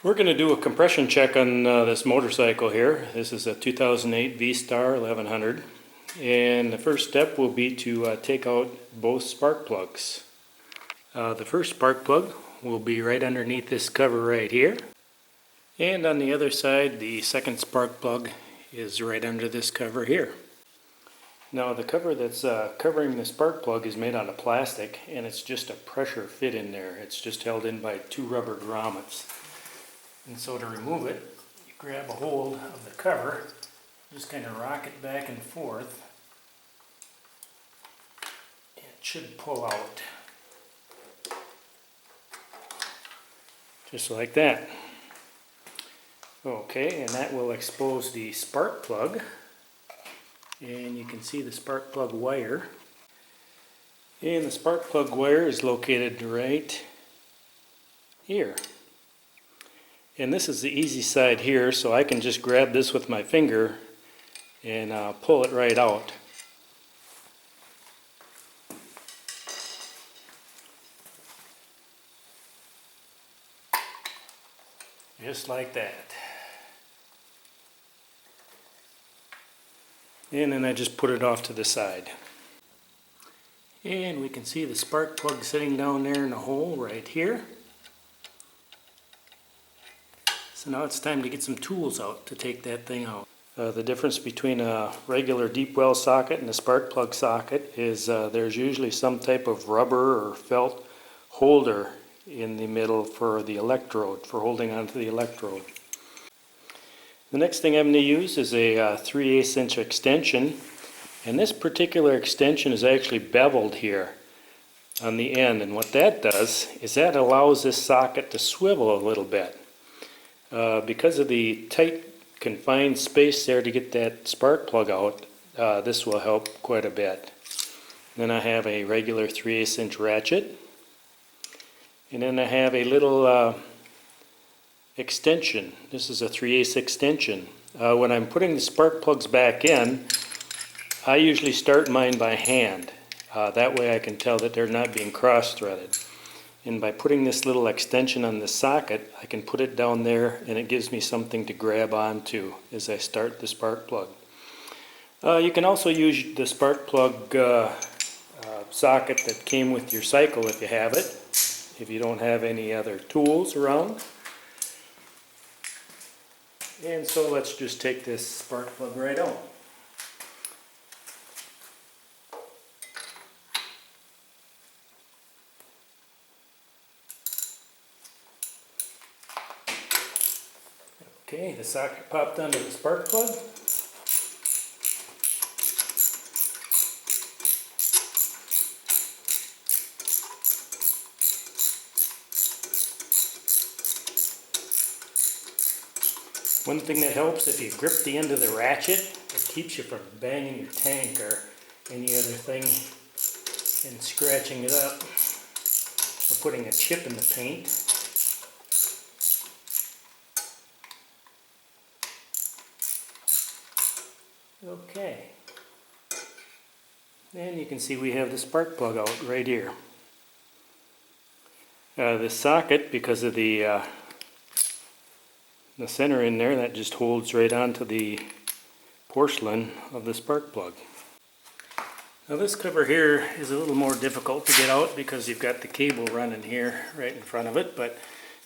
We're going to do a compression check on this motorcycle here. This is a 2008 V-Star 1100, and the first step will be to take out both spark plugs. The first spark plug will be right underneath this cover right here, and on the other side the second spark plug is right under this cover here. Now the cover that's covering the spark plug is made out of plastic, and it's just a pressure fit in there. It's just held in by two rubber grommets. And so to remove it, you grab a hold of the cover, just kind of rock it back and forth, and it should pull out. Just like that. Okay, and that will expose the spark plug. And you can see the spark plug wire. And the spark plug wire is located right here. And this is the easy side here, so I can just grab this with my finger and pull it right out. Just like that. And then I just put it off to the side. And we can see the spark plug sitting down there in the hole right here. So now it's time to get some tools out to take that thing out. The difference between a regular deep well socket and a spark plug socket is there's usually some type of rubber or felt holder in the middle for the electrode, for holding onto the electrode. The next thing I'm going to use is a 3/8 inch extension, and this particular extension is actually beveled here on the end, and what that does is that allows this socket to swivel a little bit. Because of the tight confined space there to get that spark plug out, this will help quite a bit. Then I have a regular 3/8 inch ratchet, and then I have a little extension. This is a 3/8 extension. When I'm putting the spark plugs back in, I usually start mine by hand. That way I can tell that they're not being cross-threaded. And by putting this little extension on the socket, I can put it down there and it gives me something to grab onto as I start the spark plug. You can also use the spark plug socket that came with your cycle if you have it, if you don't have any other tools around. And so let's just take this spark plug right out. Okay, the socket popped onto the spark plug. One thing that helps, if you grip the end of the ratchet, it keeps you from banging your tank or any other thing and scratching it up or putting a chip in the paint. Okay, and you can see we have the spark plug out right here. The socket, because of the center in there, that just holds right onto the porcelain of the spark plug. Now this cover here is a little more difficult to get out because you've got the cable running here right in front of it, but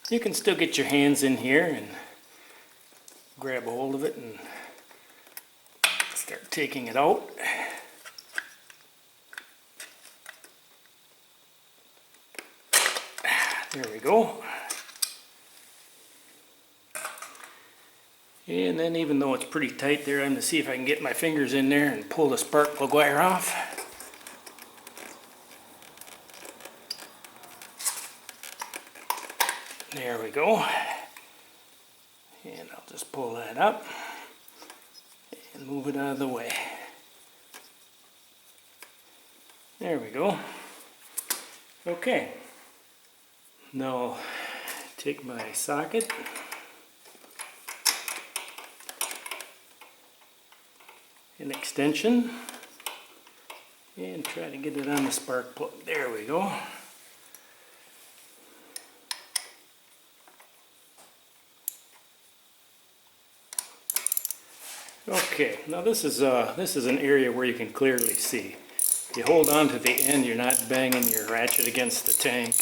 you can still get your hands in here and grab a hold of it and start taking it out. There we go. And then, even though it's pretty tight there, I'm going to see if I can get my fingers in there and pull the spark plug wire off. There we go. And I'll just pull that up and move it out of the way. There we go. Okay. Now I'll take my socket and extension and try to get it on the spark plug. There we go. Okay, now this is an area where you can clearly see. If you hold on to the end, you're not banging your ratchet against the tank.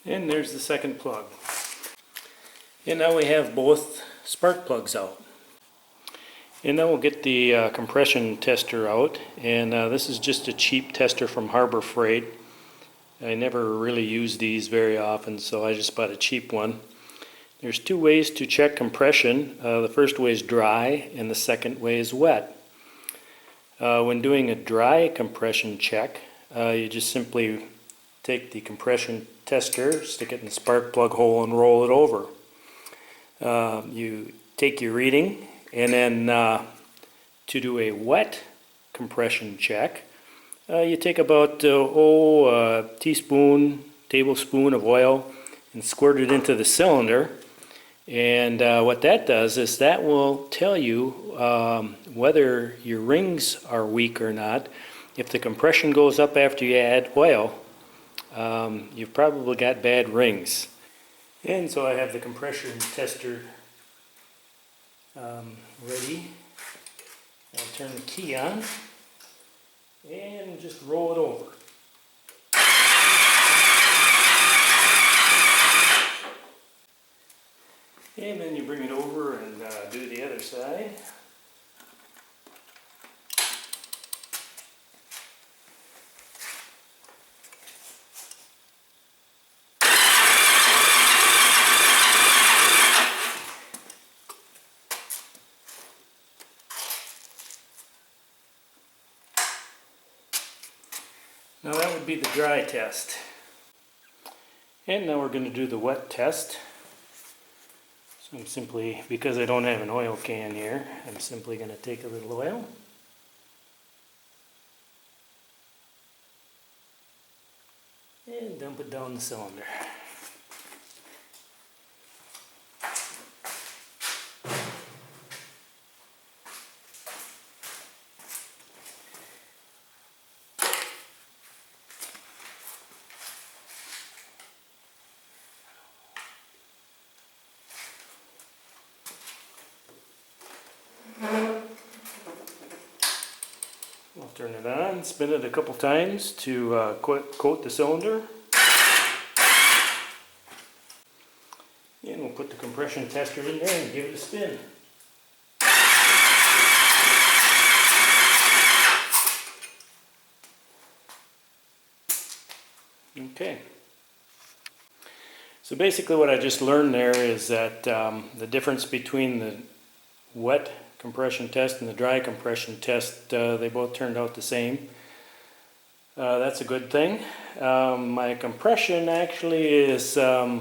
And there's the second plug. And now we have both spark plugs out. And now we'll get the compression tester out. And this is just a cheap tester from Harbor Freight. I never really use these very often, so I just bought a cheap one. There's two ways to check compression. The first way is dry, and the second way is wet. When doing a dry compression check, you just simply take the compression tester, stick it in the spark plug hole, and roll it over. You take your reading, and then to do a wet compression check, you take about a teaspoon, tablespoon of oil and squirt it into the cylinder. And what that does is that will tell you whether your rings are weak or not. If the compression goes up after you add oil, you've probably got bad rings. And so I have the compression tester ready. I'll turn the key on and just roll it over. And then you bring it over and do the other side. Now that would be the dry test. And now we're going to do the wet test. So I'm simply, because I don't have an oil can here, I'm simply going to take a little oil. And dump it down the cylinder. I'll turn it on, spin it a couple times to coat the cylinder. And we'll put the compression tester in there and give it a spin. Okay. So basically what I just learned there is that the difference between the wet compression test and the dry compression test, they both turned out the same. That's a good thing. My compression actually is a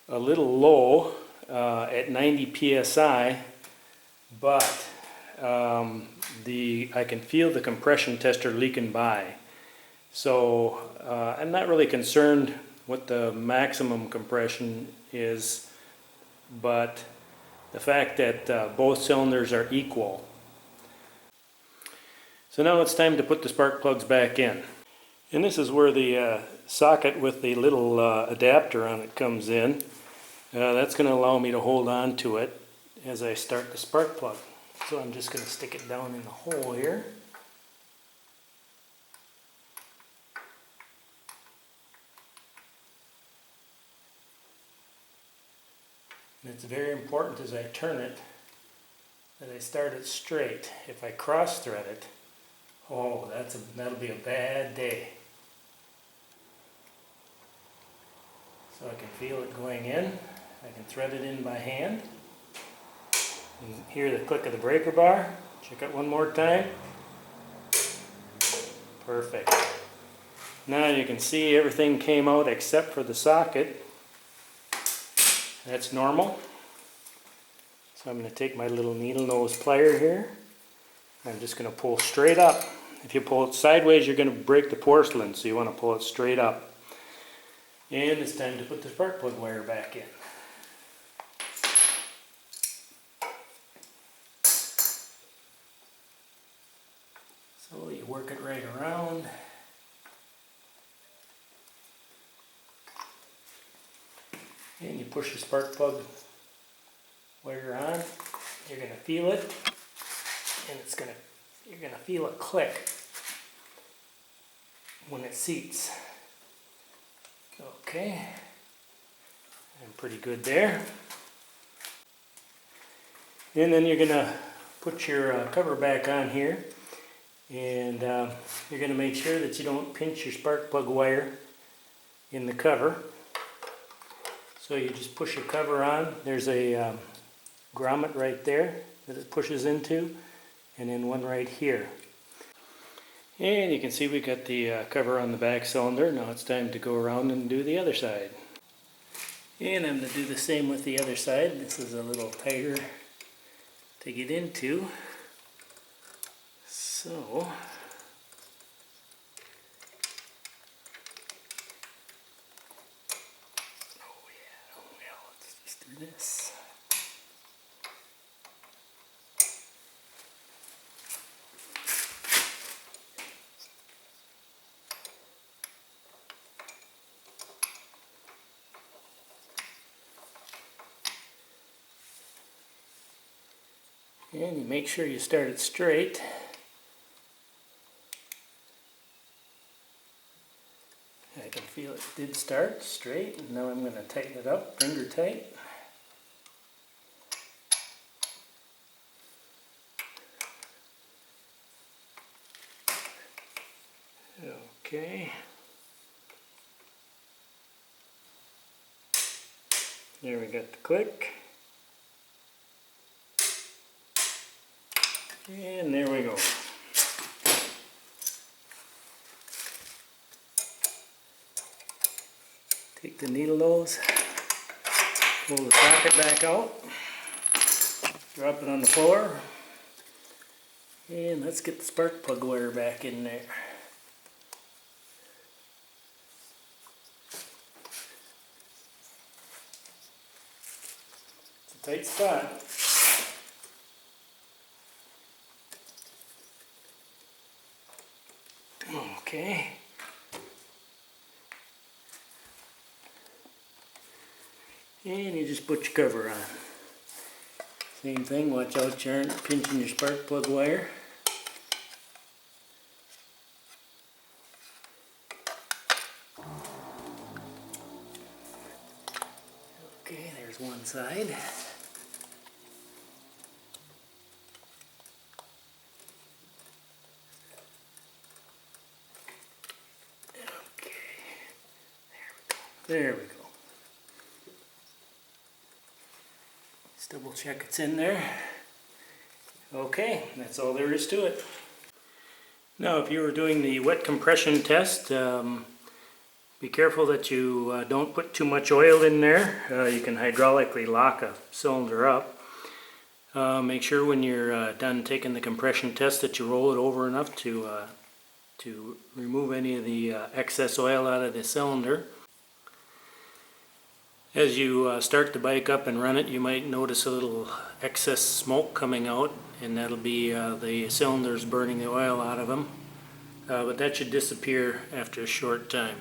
little low at 90 psi, but I can feel the compression tester leaking by. So I'm not really concerned what the maximum compression is, but the fact that both cylinders are equal. So now it's time to put the spark plugs back in. And this is where the socket with the little adapter on it comes in. That's going to allow me to hold on to it as I start the spark plug. So I'm just going to stick it down in the hole here. And it's very important as I turn it that I start it straight. If I cross thread it, oh, that'll be a bad day. So I can feel it going in. I can thread it in by hand. You can hear the click of the breaker bar. Check it one more time. Perfect. Now you can see everything came out except for the socket. That's normal. So I'm going to take my little needle nose plier here. I'm just going to pull straight up. If you pull it sideways, you're going to break the porcelain, so you want to pull it straight up. And it's time to put the spark plug wire back in. So you work it right around. And you push the spark plug wire on. You're going to feel it, and you're going to feel a click when it seats. Okay, I'm pretty good there. And then you're going to put your cover back on here, and you're going to make sure that you don't pinch your spark plug wire in the cover. So you just push your cover on. There's a grommet right there that it pushes into, and then one right here. And you can see we got the cover on the back cylinder. Now it's time to go around and do the other side. And I'm going to do the same with the other side. This is a little tighter to get into. So, oh yeah, well, let's just do this. And you make sure you start it straight. I can feel it did start straight, and now I'm going to tighten it up, finger tight. Okay. There we got the click. And there we go. Take the needle nose, pull the socket back out, drop it on the floor, and let's get the spark plug wire back in there. It's a tight spot. Okay. And you just put your cover on. Same thing, watch out you aren't pinching your spark plug wire. Okay, there's one side. There we go. Let's double check it's in there. Okay, that's all there is to it. Now if you were doing the wet compression test, be careful that you don't put too much oil in there. You can hydraulically lock a cylinder up. Make sure when you're done taking the compression test that you roll it over enough to remove any of the excess oil out of the cylinder. As you start the bike up and run it, you might notice a little excess smoke coming out, and that'll be the cylinders burning the oil out of them. But that should disappear after a short time.